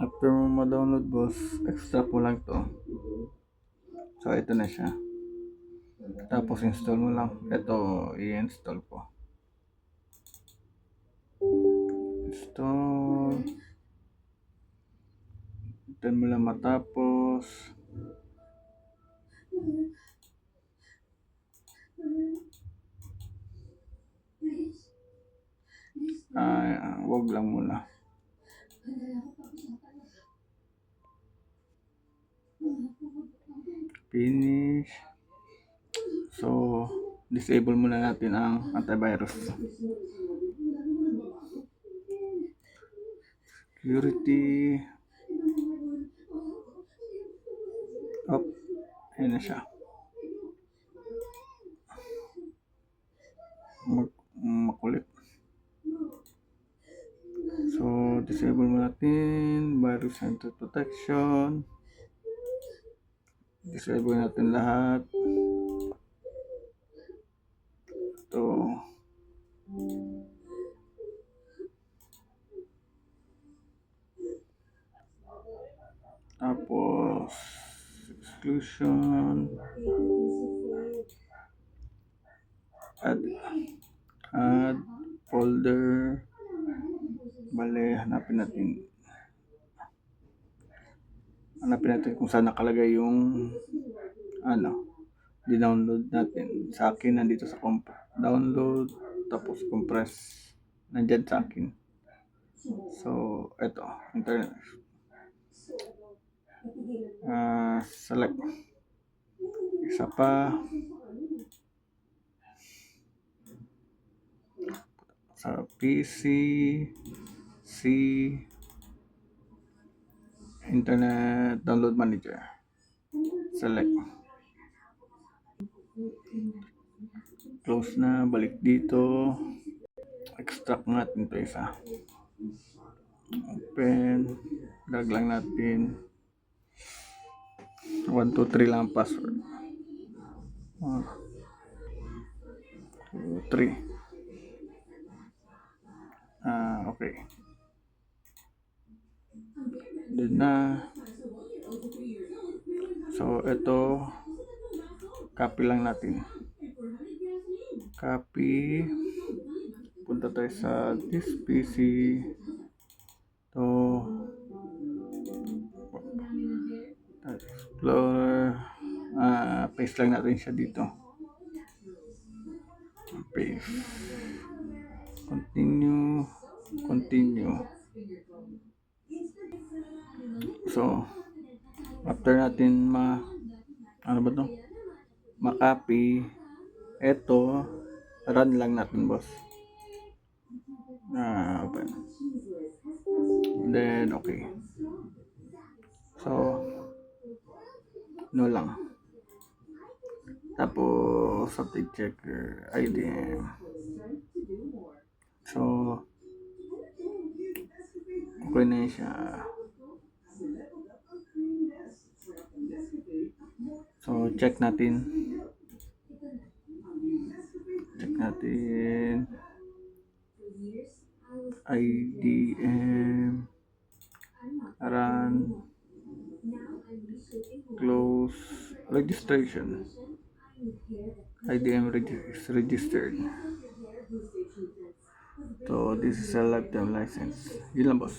After mo ma-download boss, extract mo lang to. So ito na siya. Tapos install mo lang. Ito i-install ko. Install. Hintayin mo lang matapos. Wag lang muna. Finish. So, disable muna natin ang antivirus. Security. Up. Ayan na siya. Makulit. So, disable mo natin virus center protection. Disable natin lahat. Ito. Tapos exclusion. Add folder. Bale, hanapin natin kung saan nakalagay yung di-download natin. Sa akin nandito sa download, tapos compress nandyan sa akin. So eto, internet. Select isa pa sa PC, C, Internet Download Manager. Select. Close na, balik dito. Extract natin ito isa. Open. Drag lang natin. 1, 2, 3 lang ang password. 1, 2, 3. Okay. Then na. So, ito. Copy lang natin. Copy. Punta tayo sa this PC. To Explorer. Paste lang natin siya dito. Paste. Continue. So, after natin ma-copy, eto, run lang natin boss. Open. Then, okay. So, no lang. Tapos, update checker, IDM. So, okay na siya. So, check natin. IDM. Run. Close. Registration. IDM is registered. So, this is a lifetime license. Yun lang boss.